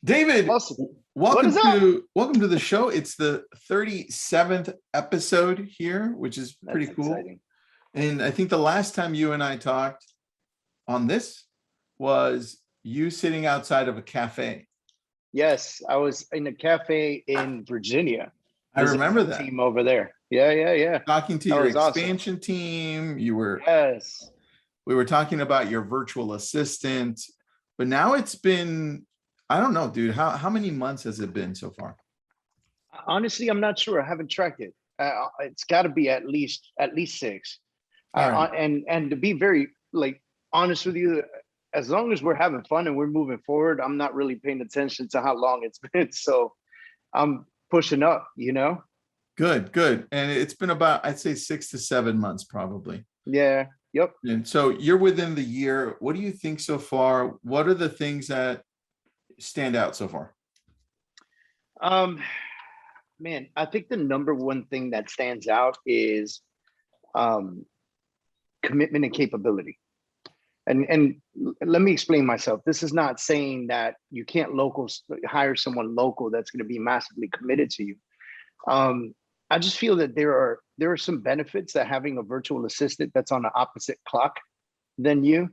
David, Awesome. What is up? welcome to the show. It's the 37th episode here, which is pretty That's cool. exciting. And I think the last time you and I talked on this was you sitting outside of a cafe. Yes, I was in a cafe in Virginia. I remember the that. team over there. Yeah. Talking to That your was awesome. expansion team. Yes. We were talking about your virtual assistant, but now it's been, I don't know, dude, how many months has it been so far? Honestly, I'm not sure. I haven't tracked it. It's got to be at least 6. All right. And to be very honest with you, as long as we're having fun and we're moving forward, I'm not really paying attention to how long it's been. So I'm pushing up, Good. And it's been about, I'd say 6 to 7 months probably. Yeah. Yep. And so you're within the year. What do you think so far? What are the things that stand out so far? Man, I think the number one thing that stands out is commitment and capability. And let me explain myself. This is not saying that you can't hire someone local that's going to be massively committed to you. I just feel that there are some benefits that having a virtual assistant that's on the opposite clock than you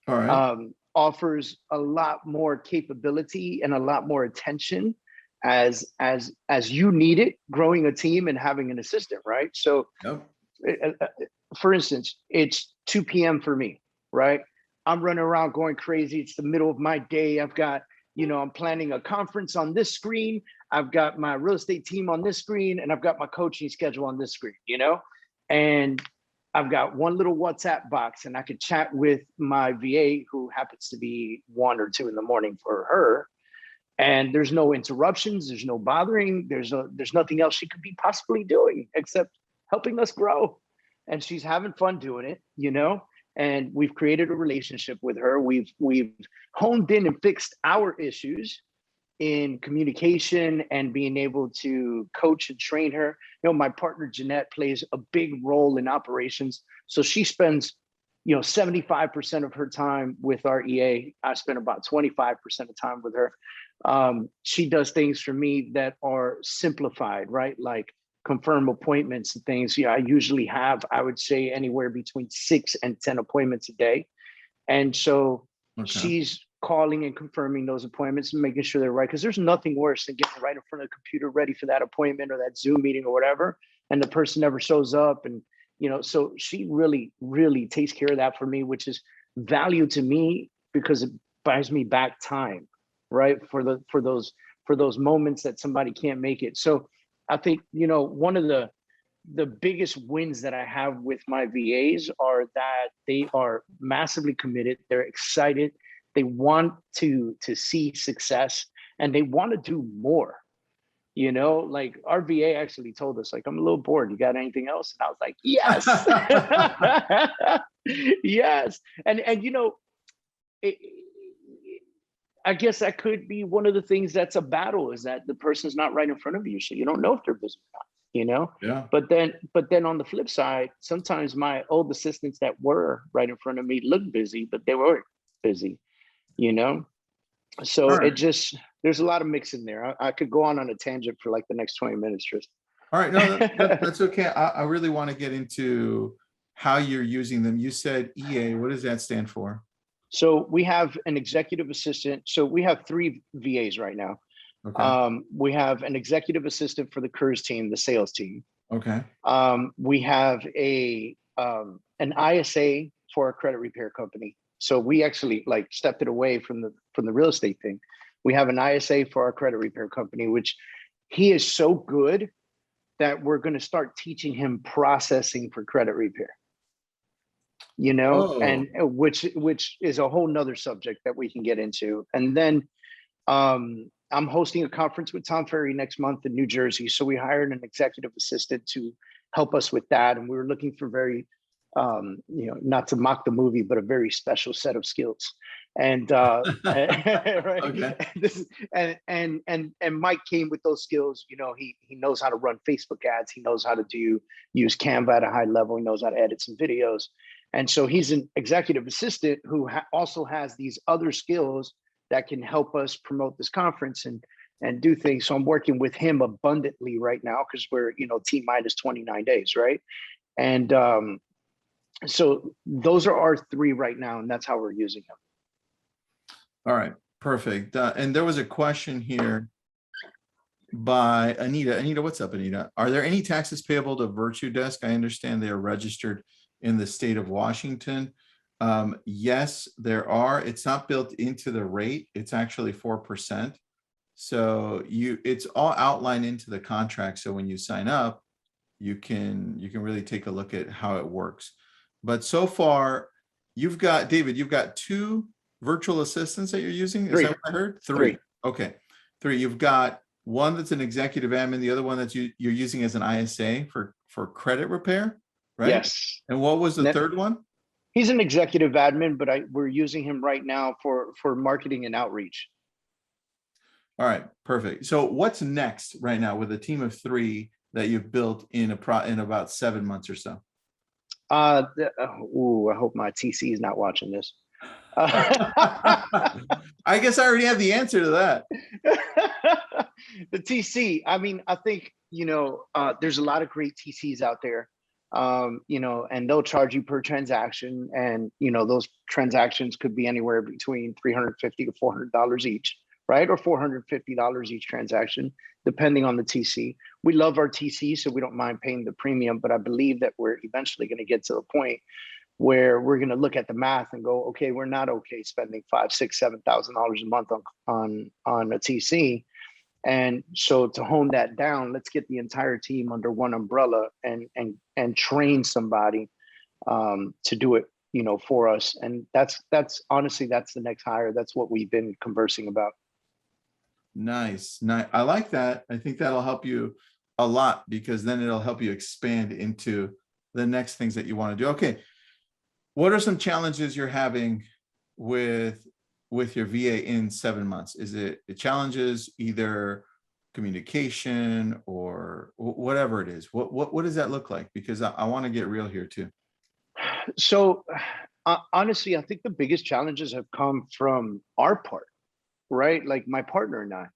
All right. offers a lot more capability and a lot more attention as you need it, growing a team and having an assistant, right? So Yep. For instance, it's 2 p.m. for me, right? I'm running around going crazy. It's the middle of my day. I've got, I'm planning a conference on this screen. I've got my real estate team on this screen, and I've got my coaching schedule on this screen, and I've got one little WhatsApp box, and I could chat with my VA, who happens to be 1 or 2 in the morning for her. And there's no interruptions. There's no bothering. There's nothing else she could be possibly doing except helping us grow. And she's having fun doing it, and we've created a relationship with her. We've honed in and fixed our issues in communication and being able to coach and train her. My partner Jeanette plays a big role in operations. So she spends 75% of her time with our EA. I spend about 25% of time with her. She does things for me that are simplified, right? Like confirm appointments and things. I usually have, I would say, anywhere between 6 and 10 appointments a day. And so she's calling and confirming those appointments and making sure they're right. Because there's nothing worse than getting right in front of the computer ready for that appointment or that Zoom meeting or whatever, and the person never shows up. And so she really, really takes care of that for me, which is value to me because it buys me back time, right? For those moments that somebody can't make it. So I think, one of the biggest wins that I have with my VAs are that they are massively committed. They're excited. They want to see success, and they want to do more. Like our VA actually told us, like, I'm a little bored. You got anything else? And I was like, yes. Yes. And I guess that could be one of the things that's a battle, is that the person's not right in front of you. So you don't know if they're busy or not, Yeah. But then on the flip side, sometimes my old assistants that were right in front of me looked busy, but they weren't busy, So Right. there's a lot of mix in there. I could go on a tangent for like the next 20 minutes, Tristan. All right. No, that's okay. I really want to get into how you're using them. You said EA. What does that stand for? So we have an executive assistant. So we have 3 VAs right now. Okay. We have an executive assistant for the Kurz team, the sales team. Okay. We have an ISA for a credit repair company. So we actually stepped it away from the real estate thing. We have an ISA for our credit repair company, which he is so good that we're going to start teaching him processing for credit repair. And which is a whole nother subject that we can get into. And then I'm hosting a conference with Tom Ferry next month in New Jersey. So we hired an executive assistant to help us with that. And we were looking for very, not to mock the movie, but a very special set of skills. And right. Okay. And Mike came with those skills. He knows how to run Facebook ads. He knows how to use Canva at a high level. He knows how to edit some videos. And so he's an executive assistant who also has these other skills that can help us promote this conference and do things. So I'm working with him abundantly right now because we're, T minus 29 days, right? And so those are our three right now, and that's how we're using them. All right, perfect. And there was a question here by Anita. Anita, what's up, Anita? Are there any taxes payable to Virtudesk? I understand they are registered in the state of Washington. Yes, there are. It's not built into the rate. It's actually 4%. So it's all outlined into the contract. So when you sign up, you can really take a look at how it works. But so far, David, you've got 2 virtual assistants that you're using. Is that what I heard? 3. Okay. 3. You've got one that's an executive admin, the other one that you're using as an ISA for credit repair, right? Yes. And what was the third one? He's an executive admin, but we're using him right now for marketing and outreach. All right, perfect. So what's next right now with a team of 3 that you've built in about 7 months or so? I hope my TC is not watching this. I guess I already have the answer to that. The TC, I mean, I think, there's a lot of great TCs out there, and they'll charge you per transaction. And, those transactions could be anywhere between $350 to $400 each, right? Or $450 each transaction, depending on the TC. We love our TC, so we don't mind paying the premium, but I believe that we're eventually going to get to the point where we're going to look at the math and go, okay, we're not okay spending $5,000, $6,000, $7,000 a month on a TC. And so to hone that down, let's get the entire team under one umbrella and train somebody to do it, for us. And that's honestly, that's the next hire. That's what we've been conversing about. Nice. I like that. I think that'll help you a lot, because then it'll help you expand into the next things that you want to do. Okay. What are some challenges you're having with your VA in 7 months? Is it challenges, either communication or whatever it is? What does that look like? Because I want to get real here too. So honestly, I think the biggest challenges have come from our part, right? Like my partner and I.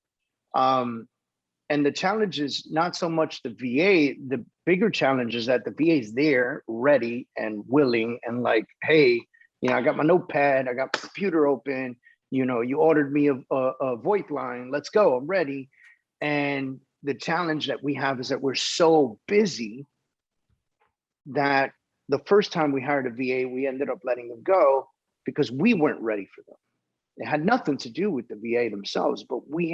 And the challenge is not so much the VA. The bigger challenge is that the VA is there, ready and willing, and like, hey, I got my notepad, I got my computer open. You ordered me a VoIP line. Let's go. I'm ready. And the challenge that we have is that we're so busy that the first time we hired a VA, we ended up letting them go because we weren't ready for them. It had nothing to do with the VA themselves, but we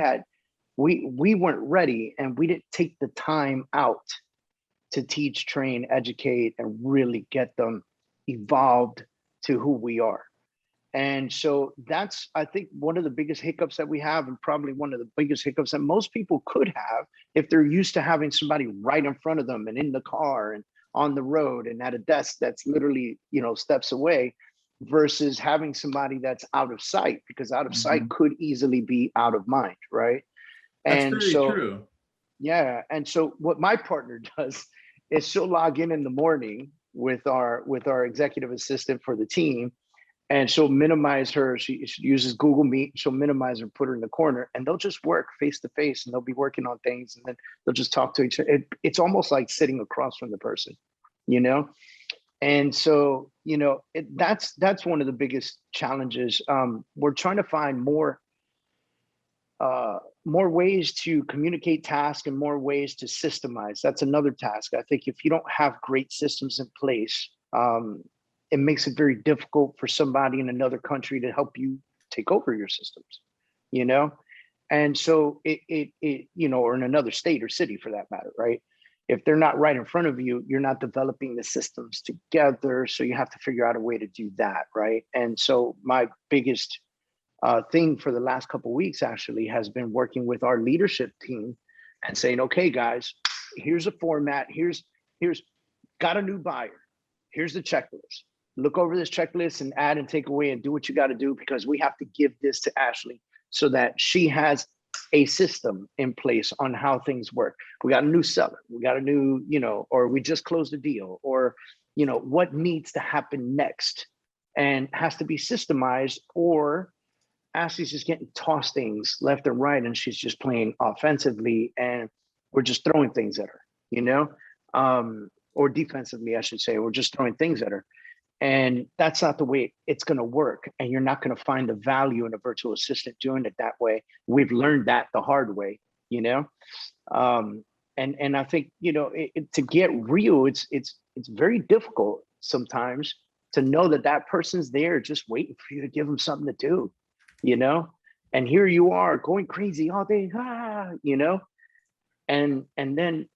weren't ready, and we didn't take the time out to teach, train, educate, and really get them evolved to who we are. And so that's, I think, one of the biggest hiccups that we have, and probably one of the biggest hiccups that most people could have if they're used to having somebody right in front of them and in the car and on the road and at a desk that's literally, steps away, versus having somebody that's out of sight, because out of sight could easily be out of mind, right? That's very true. Yeah. And so what my partner does is she'll log in the morning with our executive assistant for the team, and she'll minimize her. She uses Google Meet. She'll minimize her, put her in the corner, and they'll just work face to face, and they'll be working on things, and then they'll just talk to each other. It's almost like sitting across from the person, And so, that's one of the biggest challenges. We're trying to find more ways to communicate tasks and more ways to systemize. That's another task. I think if you don't have great systems in place, it makes it very difficult for somebody in another country to help you take over your systems, And so or in another state or city for that matter, right? If they're not right in front of you, you're not developing the systems together. So you have to figure out a way to do that, right? And so my biggest thing for the last couple of weeks actually has been working with our leadership team and saying, okay, guys, here's a format. Here's got a new buyer. Here's the checklist. Look over this checklist and add and take away and do what you got to do, because we have to give this to Ashley so that she has a system in place on how things work. We got a new seller. We got a new, or we just closed a deal, or, what needs to happen next, and has to be systemized, or Ashley's just getting tossed things left and right, and she's just playing offensively, and we're just throwing things at her, or defensively, I should say, we're just throwing things at her. And that's not the way it's going to work. And you're not going to find the value in a virtual assistant doing it that way. We've learned that the hard way, and I think, to get real, it's very difficult sometimes to know that person's there just waiting for you to give them something to do, and here you are going crazy all day, and then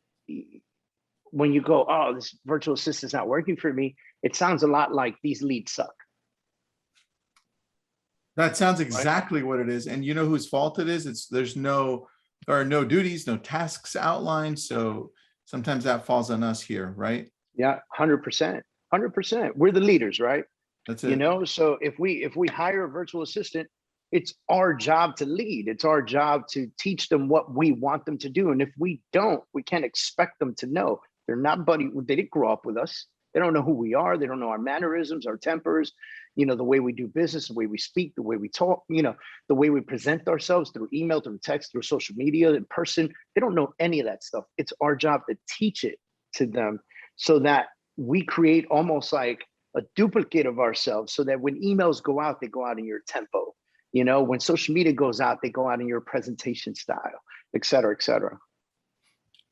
when you go, oh, this virtual assistant's not working for me, it sounds a lot like these leads suck. That sounds exactly what it is. And you know whose fault it is? There are no duties, no tasks outlined. So sometimes that falls on us here, right? Yeah, 100%. 100%. We're the leaders, right? That's it. So if we hire a virtual assistant, it's our job to lead. It's our job to teach them what we want them to do. And if we don't, we can't expect them to know. They're not they didn't grow up with us. They don't know who we are. They don't know our mannerisms, our tempers, the way we do business, the way we speak, the way we talk, the way we present ourselves through email, through text, through social media, in person. They don't know any of that stuff. It's our job to teach it to them so that we create almost like a duplicate of ourselves, so that when emails go out, they go out in your tempo. When social media goes out, they go out in your presentation style, et cetera, et cetera.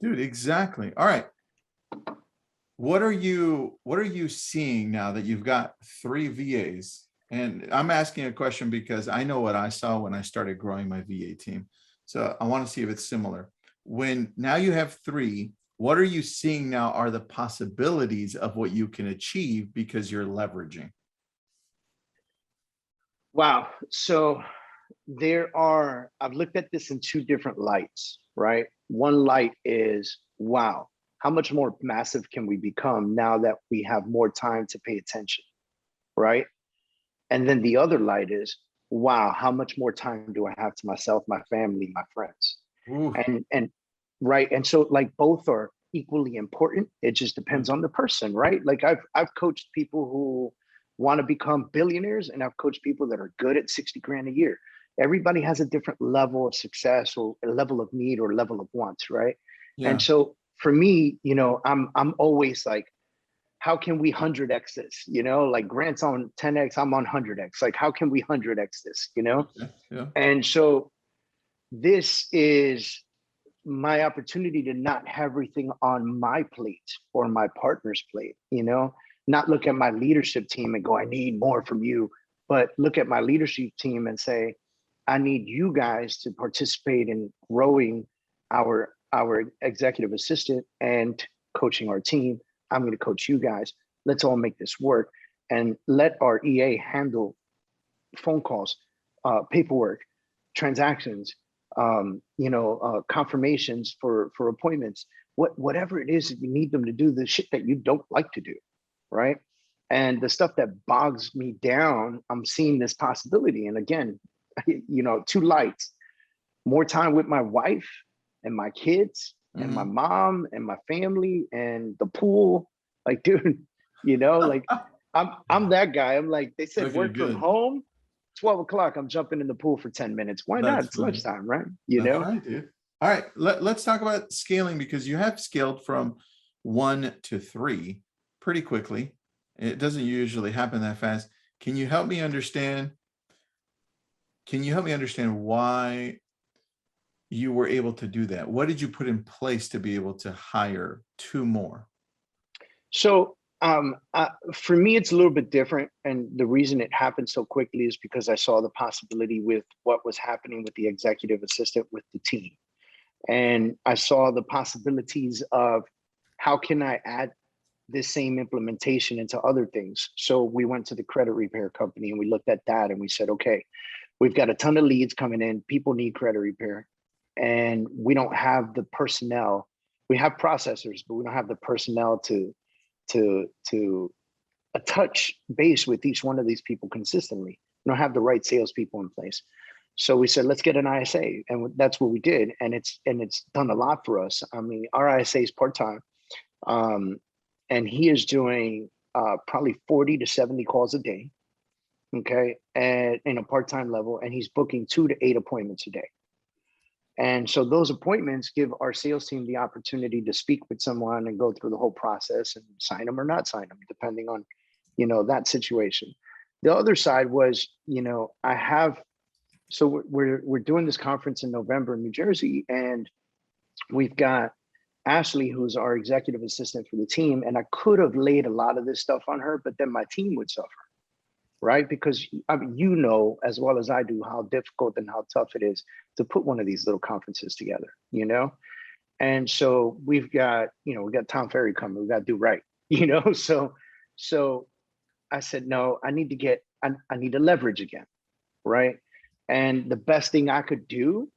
Dude, exactly. All right. What are you seeing now that you've got 3 VAs? And I'm asking a question because I know what I saw when I started growing my VA team. So I want to see if it's similar. When now you have 3, what are you seeing now are the possibilities of what you can achieve because you're leveraging? Wow. So I've looked at this in 2 different lights, right? One light is, wow, how much more massive can we become now that we have more time to pay attention, right? And then the other light is, wow, how much more time do I have to myself, my family, my friends? Ooh. And right. And so like both are equally important. It just depends on the person, right? Like I've coached people who want to become billionaires, and I've coached people that are good at 60 grand a year. Everybody has a different level of success, or a level of need, or level of wants, right? Yeah. And so for me, I'm always like, how can we 100x this? Like Grant's on 10x, I'm on 100x. Like, how can we 100x this? Yeah. And so this is my opportunity to not have everything on my plate or my partner's plate, not look at my leadership team and go, I need more from you, but look at my leadership team and say, I need you guys to participate in growing our executive assistant and coaching our team. I'm going to coach you guys. Let's all make this work, and let our EA handle phone calls, paperwork, transactions, confirmations for appointments, whatever it is that you need them to do, the shit that you don't like to do, right? And the stuff that bogs me down, I'm seeing this possibility. And again, 2 lights: more time with my wife and my kids and my mom and my family and the pool. Like, dude, like I'm that guy. I'm like, they said, work from home, 12 o'clock, I'm jumping in the pool for 10 minutes. Why not? It's lunchtime, right? That's right, dude. All right, let's talk about scaling, because you have scaled from 1 to 3 pretty quickly. It doesn't usually happen that fast. Can you help me understand why you were able to do that? What did you put in place to be able to hire 2 more? So for me, it's a little bit different. And the reason it happened so quickly is because I saw the possibility with what was happening with the executive assistant with the team. And I saw the possibilities of how can I add this same implementation into other things. So we went to the credit repair company and we looked at that and we said, okay, we've got a ton of leads coming in. People need credit repair, and we don't have the personnel. We have processors, but we don't have the personnel to touch base with each one of these people consistently. We don't have the right salespeople in place. So we said, let's get an ISA, and that's what we did. And it's done a lot for us. I mean, our ISA is part-time, and he is doing probably 40 to 70 calls a day. Okay. And in a part-time level, and he's booking 2 to 8 appointments a day. And so those appointments give our sales team the opportunity to speak with someone and go through the whole process and sign them or not sign them, depending on, that situation. The other side was, so we're doing this conference in November in New Jersey, and we've got Ashley, who's our executive assistant for the team. And I could have laid a lot of this stuff on her, but then my team would suffer, right? Because I mean, as well as I do, how difficult and how tough it is to put one of these little conferences together, And so we got Tom Ferry coming, we got to do right, so I said, no, I need to leverage again, right? And the best thing I could do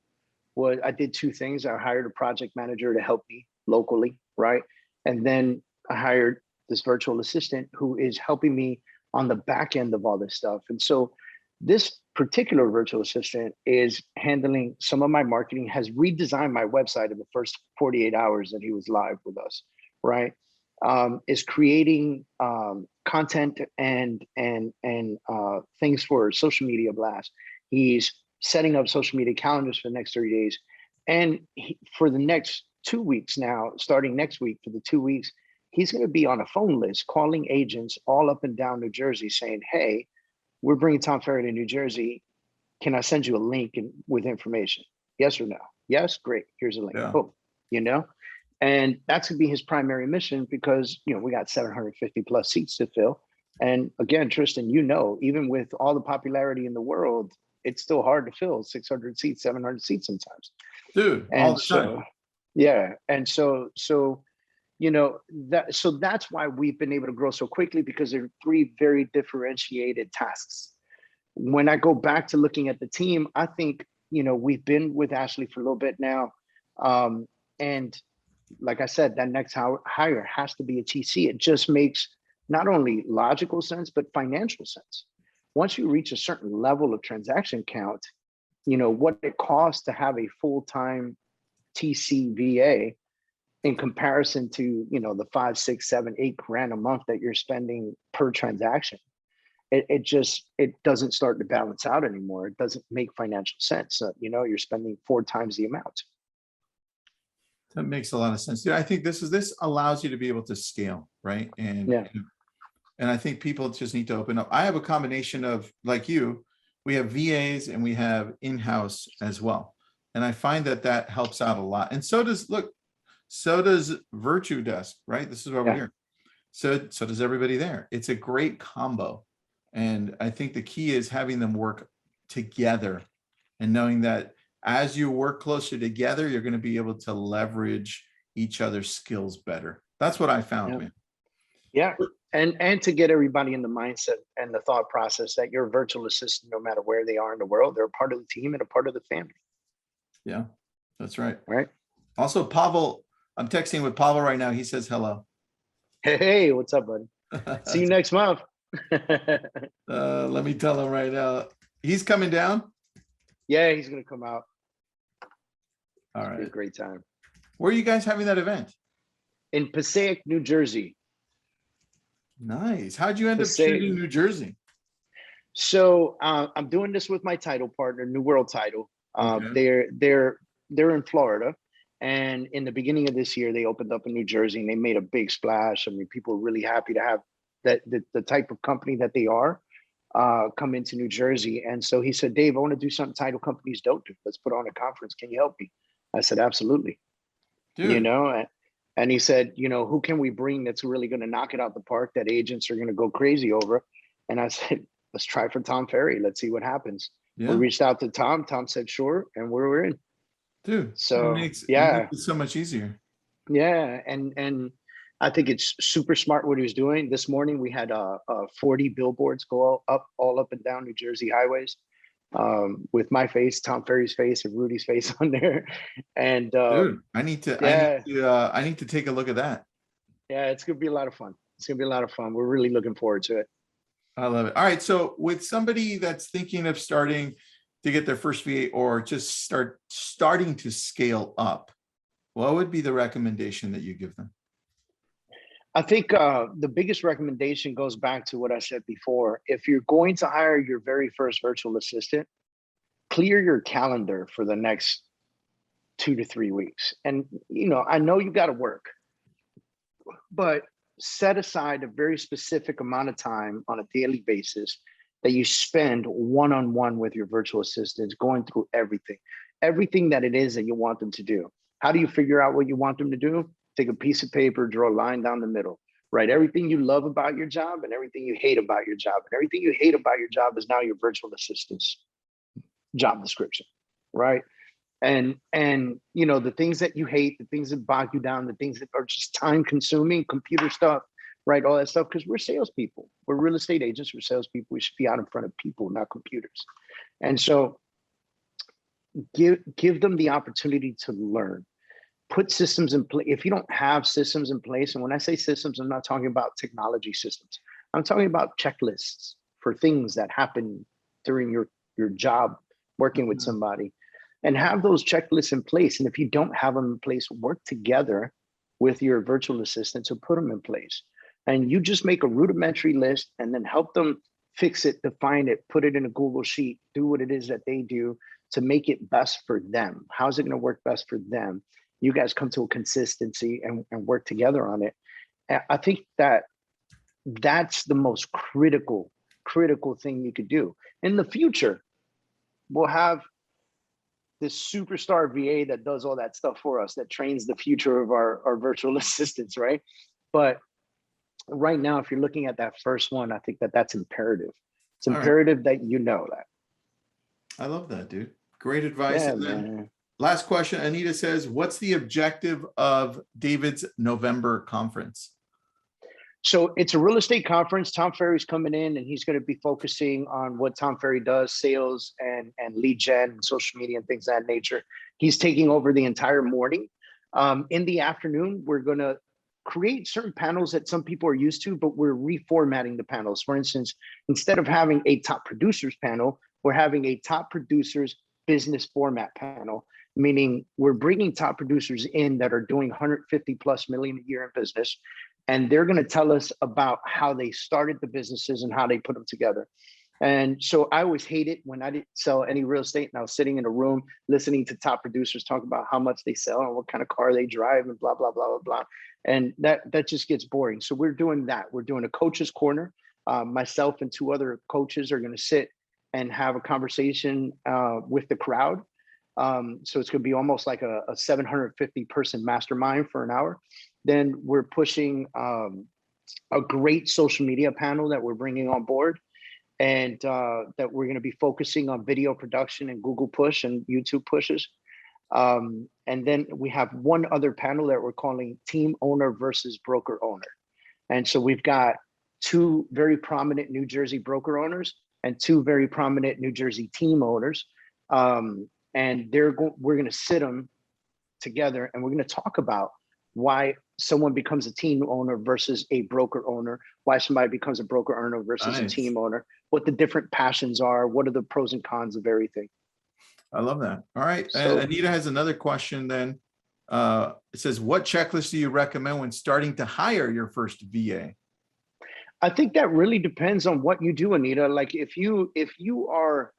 was I did 2 things. I hired a project manager to help me locally, right? And then I hired this virtual assistant who is helping me on the back end of all this stuff. And so this particular virtual assistant is handling some of my marketing, has redesigned my website in the first 48 hours that he was live with us, right? Is creating content and things for social media blast. He's setting up social media calendars for the next 30 days. And for the next 2 weeks now, starting next week for the 2 weeks, he's going to be on a phone list calling agents all up and down New Jersey saying, hey, we're bringing Tom Ferry to New Jersey. Can I send you a link with information? Yes or no? Yes, great. Here's a link. Yeah. Boom. And that's going to be his primary mission because, we got 750 plus seats to fill. And again, Tristan, even with all the popularity in the world, it's still hard to fill 600 seats, 700 seats sometimes. Dude, And all the time. Yeah. And so that's why we've been able to grow so quickly, because there are 3 very differentiated tasks. When I go back to looking at the team, I think, we've been with Ashley for a little bit now. And like I said, that next hire has to be a TC. It just makes not only logical sense, but financial sense. Once you reach a certain level of transaction count, what it costs to have a full-time TC VA in comparison to, the 5, 6, 7, 8 grand a month that you're spending per transaction. It doesn't start to balance out anymore. It doesn't make financial sense. You're spending 4 times the amount. That makes a lot of sense. Yeah, I think this allows you to be able to scale, right? And Yeah. And I think people just need to open up. I have a combination of, like you, we have VAs and we have in-house as well. And I find that helps out a lot. And so does Virtudesk, right? This is why we're here. So does everybody there. It's a great combo. And I think the key is having them work together and knowing that as you work closer together, you're going to be able to leverage each other's skills better. That's what I found, man. Yeah. And to get everybody in the mindset and the thought process that your virtual assistant, no matter where they are in the world, they're a part of the team and a part of the family. Yeah, that's right. Right. Also, Pavel, I'm texting with Pavel right now. He says hello. Hey, what's up, buddy? See you next month. Let me tell him right now. He's coming down? Yeah, he's going to come out. All right. It's a great time. Where are you guys having that event? In Passaic, New Jersey. Nice. How'd you end up choosing New Jersey? So I'm doing this with my title partner, New World Title. Okay. They're in Florida, and in the beginning of this year, they opened up in New Jersey, and they made a big splash. I mean, people are really happy to have the type of company that they are come into New Jersey. And so he said, Dave, I want to do something title companies don't do. Let's put on a conference. Can you help me? I said, absolutely. Dude. And he said, who can we bring that's really going to knock it out the park that agents are going to go crazy over? And I said, let's try for Tom Ferry. Let's see what happens. Yeah. We reached out to Tom. Tom said, sure. And we're in. Dude, so it makes it so much easier. Yeah. And I think it's super smart what he was doing. This morning, we had 40 billboards go all up and down New Jersey highways with my face, Tom Ferry's face, and Rudy's face on there. And dude, I need to take a look at that. Yeah, it's gonna be a lot of fun. We're really looking forward to it. I love it. All right, so with somebody that's thinking of starting to get their first VA or just starting to scale up, what would be the recommendation that you give them? I think the biggest recommendation goes back to what I said before. If you're going to hire your very first virtual assistant, clear your calendar for the next 2 to 3 weeks. And, I know you got to work, but set aside a very specific amount of time on a daily basis that you spend one-on-one with your virtual assistants, going through everything that it is that you want them to do. How do you figure out what you want them to do? Take a piece of paper, draw a line down the middle, write everything you love about your job and everything you hate about your job. And everything you hate about your job is now your virtual assistant's job description, right? And the things that you hate, the things that bog you down, the things that are just time consuming, computer stuff, right? All that stuff, because we're salespeople. We're real estate agents, we're salespeople. We should be out in front of people, not computers. And so give them the opportunity to learn. Put systems in place. If you don't have systems in place, and when I say systems, I'm not talking about technology systems. I'm talking about checklists for things that happen during your job working with somebody, and have those checklists in place. And if you don't have them in place, work together with your virtual assistant to put them in place. And you just make a rudimentary list and then help them fix it, define it, put it in a Google Sheet, do what it is that they do to make it best for them. How's it going to work best for them? You guys come to a consistency and work together on it. And I think that's the most critical thing you could do. In the future, we'll have this superstar VA that does all that stuff for us, that trains the future of our virtual assistants, right? But right now, if you're looking at that first one, I think that's imperative. It's imperative that you know that. I love that, dude. Great advice. Yeah, And then man. last question, Anita says, what's the objective of David's November conference? So it's a real estate conference. Tom Ferry's coming in and he's going to be focusing on what Tom Ferry does, sales and lead gen and social media and things of that nature. He's taking over the entire morning. In the afternoon, we're going to create certain panels that some people are used to, but we're reformatting the panels. For instance, instead of having a top producers panel, we're having a top producers business format panel, meaning we're bringing top producers in that are doing 150 plus million a year in business. And they're going to tell us about how they started the businesses and how they put them together. And so I always hate it when I didn't sell any real estate and I was sitting in a room listening to top producers talk about how much they sell and what kind of car they drive and blah, blah, blah, blah, blah. And that just gets boring. So we're doing that. We're doing a coach's corner. Myself and two other coaches are going to sit and have a conversation with the crowd. So it's going to be almost like a 750 person mastermind for an hour. Then we're pushing a great social media panel that we're bringing on board, and that we're going to be focusing on video production and Google push and YouTube pushes. And then we have one other panel that we're calling team owner versus broker owner. And so we've got two very prominent New Jersey broker owners and two very prominent New Jersey team owners. And we're going to sit them together and we're going to talk about why someone becomes a team owner versus a broker owner, why somebody becomes a broker owner versus a team owner, what the different passions are, what are the pros and cons of everything. I love that. All right. So, Anita has another question then. It says, what checklist do you recommend when starting to hire your first VA? I think that really depends on what you do, Anita. Like if you are,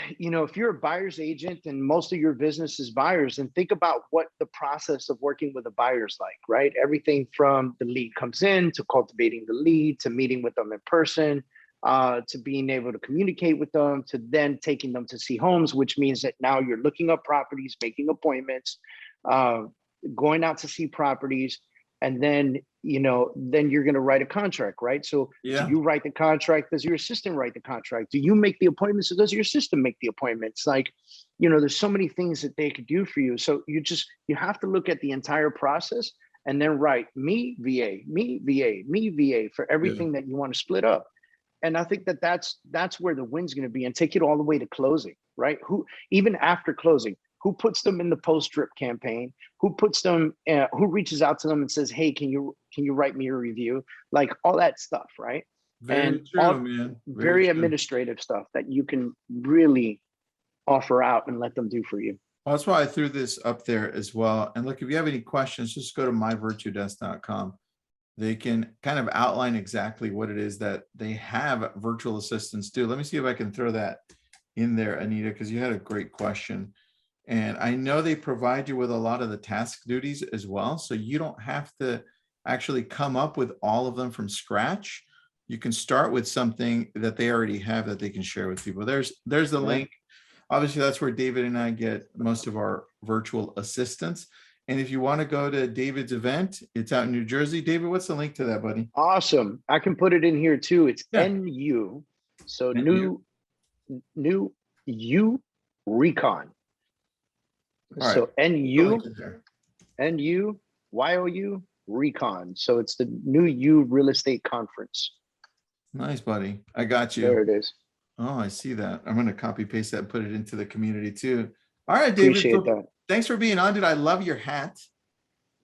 if you're a buyer's agent and most of your business is buyers, then think about what the process of working with a buyer is like, right? Everything from the lead comes in to cultivating the lead, to meeting with them in person, to being able to communicate with them, to then taking them to see homes, which means that now you're looking up properties, making appointments, going out to see properties. And then, then you're going to write a contract, right? So Yeah. Do you write the contract? Does your assistant write the contract? Do you make the appointments? Or does your assistant make the appointments? Like, there's so many things that they could do for you. So you have to look at the entire process and then write me VA, me VA, me VA for everything that you want to split up. And I think that's where the win's going to be, and take it all the way to closing, right? Even after closing, who puts them in the post-drip campaign? Who puts them? Who reaches out to them and says, "Hey, can you write me a review?" Like all that stuff, right? Very true, man. Very administrative stuff that you can really offer out and let them do for you. Well, that's why I threw this up there as well. And look, if you have any questions, just go to myvirtudesk.com. They can kind of outline exactly what it is that they have virtual assistants do. Let me see if I can throw that in there, Anita, because you had a great question. And I know they provide you with a lot of the task duties as well. So you don't have to actually come up with all of them from scratch. You can start with something that they already have that they can share with people. There's the Yeah. link. Obviously, that's where David and I get most of our virtual assistants. And if you want to go to David's event, it's out in New Jersey. David, what's the link to that, buddy? Awesome. I can put it in here too. It's Yeah. NU. So NU. new U Recon. All So right. The NU link is there. YOU Recon. So it's the new U real estate conference. Nice, buddy. I got you. There it is. Oh, I see that. I'm going to copy paste that and put it into the community too. All right, David. Appreciate that. Thanks for being on, dude. I love your hat.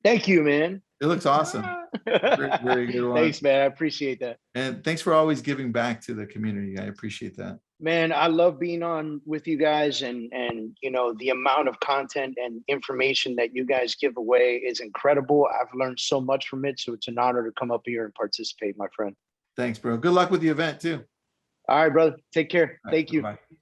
Thank you, man. It looks awesome. Very good one. Thanks, man. I appreciate that. And thanks for always giving back to the community. I appreciate that. Man, I love being on with you guys, and you know, the amount of content and information that you guys give away is incredible. I've learned so much from it, so it's an honor to come up here and participate, my friend. Thanks, bro. Good luck with the event too. All right, brother. Take care. All right, Thank you. bye-bye.